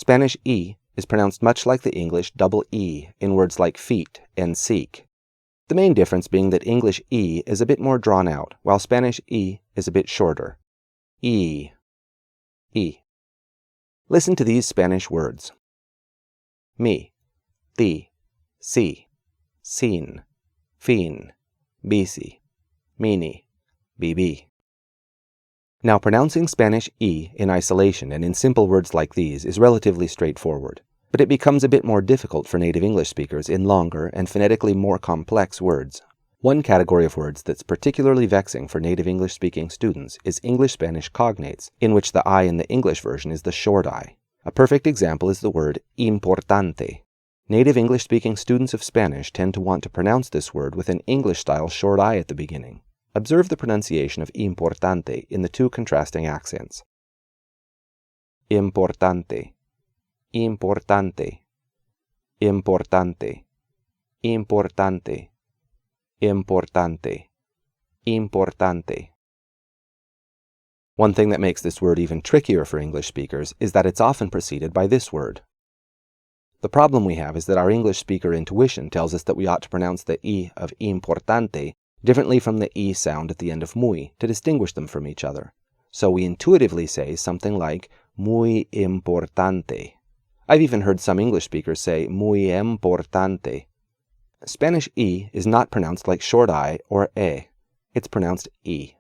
Spanish E is pronounced much like the English double E in words like feet and seek. The main difference being that English E is a bit more drawn out, while Spanish E is a bit shorter. E. E. Listen to these Spanish words. Mi, ti, si, sin, fin, bici, mini, bibi. Now, pronouncing Spanish E in isolation and in simple words like these is relatively straightforward, but it becomes a bit more difficult for native English speakers in longer and phonetically more complex words. One category of words that's particularly vexing for native English-speaking students is English-Spanish cognates, in which the I in the English version is the short I. A perfect example is the word importante. Native English-speaking students of Spanish tend to want to pronounce this word with an English-style short I at the beginning. Observe the pronunciation of importante in the two contrasting accents. Importante, importante, importante, importante, importante, importante. One thing that makes this word even trickier for English speakers is that it's often preceded by this word. The problem we have is that our English speaker intuition tells us that we ought to pronounce the I of importante differently from the E sound at the end of muy to distinguish them from each other. So we intuitively say something like muy importante. I've even heard some English speakers say muy importante. Spanish E is not pronounced like short I or E. It's pronounced E.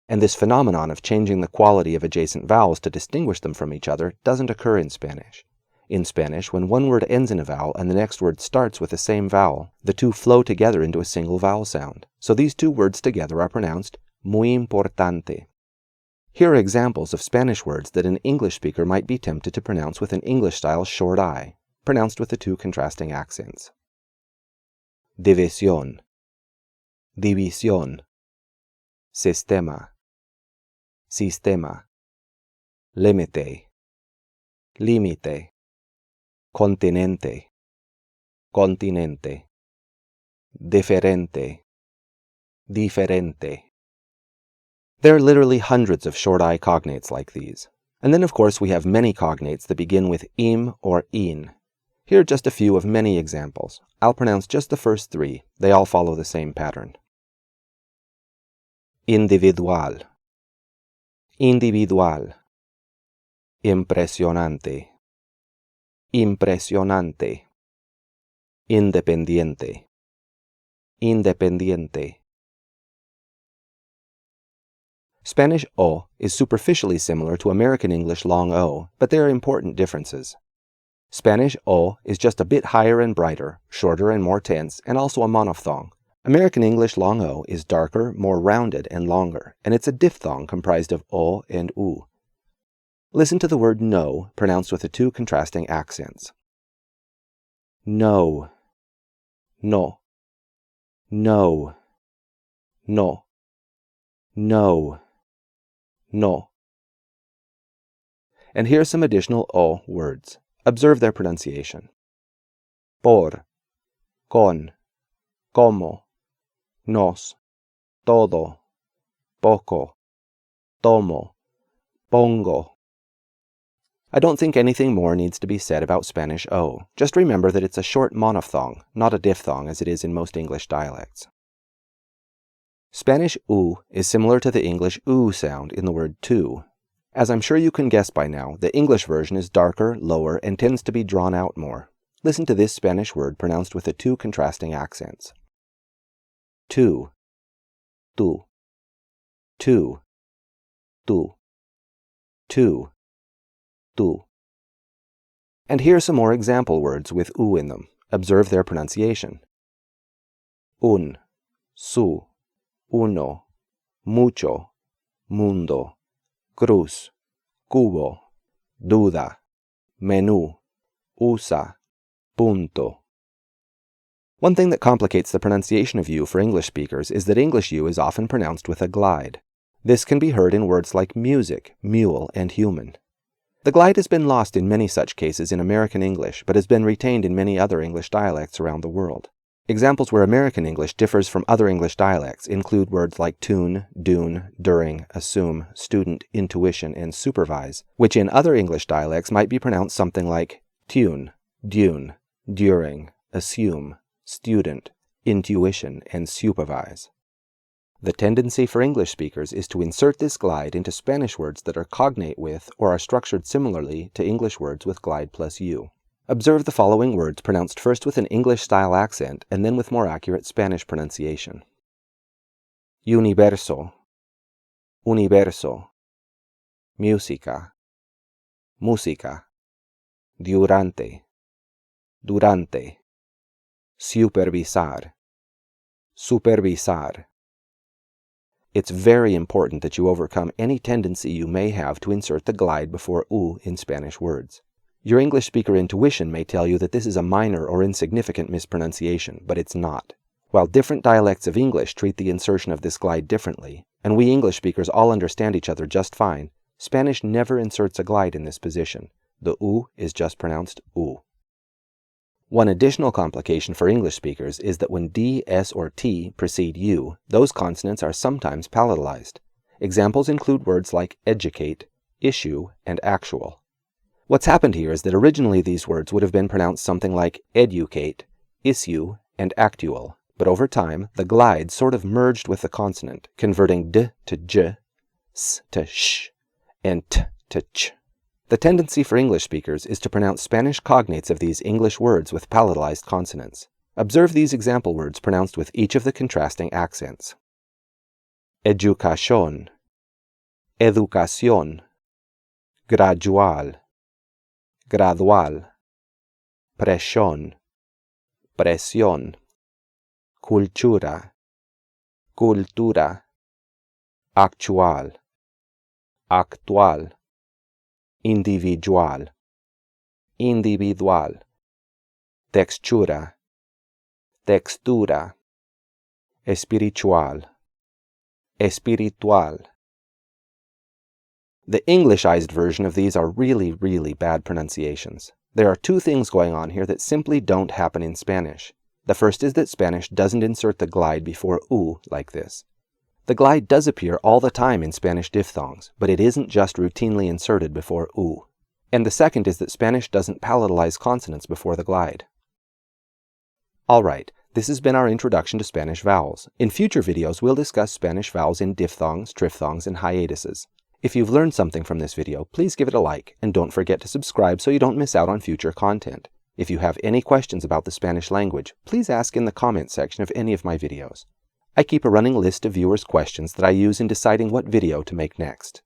And this phenomenon of changing the quality of adjacent vowels to distinguish them from each other doesn't occur in Spanish. In Spanish, when one word ends in a vowel and the next word starts with the same vowel, the two flow together into a single vowel sound. So these two words together are pronounced muy importante. Here are examples of Spanish words that an English speaker might be tempted to pronounce with an English-style short I, pronounced with the two contrasting accents. División, división, sistema, sistema, límite, límite, continente, continente, diferente, diferente. There are literally hundreds of short I cognates like these. And then of course we have many cognates that begin with im or in. Here are just a few of many examples. I'll pronounce just the first three. They all follow the same pattern. Individual, individual, impresionante, impresionante, independiente, independiente. Spanish O is superficially similar to American English long O, but there are important differences. Spanish O is just a bit higher and brighter, shorter and more tense, and also a monophthong. American English long O is darker, more rounded, and longer, and it's a diphthong comprised of O and U. Listen to the word no, pronounced with the two contrasting accents. No, no, no, no, no, no. And here are some additional O words. Observe their pronunciation. Por, con, como, nos, todo, poco, tomo, pongo. I don't think anything more needs to be said about Spanish O. Just remember that it's a short monophthong, not a diphthong as it is in most English dialects. Spanish U is similar to the English oo sound in the word to. As I'm sure you can guess by now, the English version is darker, lower, and tends to be drawn out more. Listen to this Spanish word pronounced with the two contrasting accents. Tu, tu, tu, tu, tu, tu. And here are some more example words with U in them. Observe their pronunciation. Un, su, uno, mucho, mundo, cruz, cubo, duda, menú, usa, punto. One thing that complicates the pronunciation of U for English speakers is that English U is often pronounced with a glide. This can be heard in words like music, mule, and human. The glide has been lost in many such cases in American English, but has been retained in many other English dialects around the world. Examples where American English differs from other English dialects include words like tune, dune, during, assume, student, intuition, and supervise, which in other English dialects might be pronounced something like tune, dune, during, assume, student, intuition, and supervise. The tendency for English speakers is to insert this glide into Spanish words that are cognate with or are structured similarly to English words with glide plus U. Observe the following words pronounced first with an English-style accent and then with more accurate Spanish pronunciation. Universo, universo. Música, música. Durante, durante. Supervisar, supervisar. It's very important that you overcome any tendency you may have to insert the glide before U in Spanish words. Your English speaker intuition may tell you that this is a minor or insignificant mispronunciation, but it's not. While different dialects of English treat the insertion of this glide differently, and we English speakers all understand each other just fine, Spanish never inserts a glide in this position. The U is just pronounced U. One additional complication for English speakers is that when D, S, or T precede U, those consonants are sometimes palatalized. Examples include words like educate, issue, and actual. What's happened here is that originally these words would have been pronounced something like educate, issue, and actual, but over time the glide sort of merged with the consonant, converting D to J, S to Sh, and T to Ch. The tendency for English speakers is to pronounce Spanish cognates of these English words with palatalized consonants. Observe these example words pronounced with each of the contrasting accents. Educación, educación. Gradual, gradual. Presión, presión. Cultura, cultura. Actual, actual. Individual, individual. Textura, textura. Espiritual, espiritual. The Englishized version of these are really, really bad pronunciations. There are two things going on here that simply don't happen in Spanish. The first is that Spanish doesn't insert the glide before U like this. The glide does appear all the time in Spanish diphthongs, but it isn't just routinely inserted before U. And the second is that Spanish doesn't palatalize consonants before the glide. Alright, this has been our introduction to Spanish vowels. In future videos, we'll discuss Spanish vowels in diphthongs, triphthongs, and hiatuses. If you've learned something from this video, please give it a like, and don't forget to subscribe so you don't miss out on future content. If you have any questions about the Spanish language, please ask in the comment section of any of my videos. I keep a running list of viewers' questions that I use in deciding what video to make next.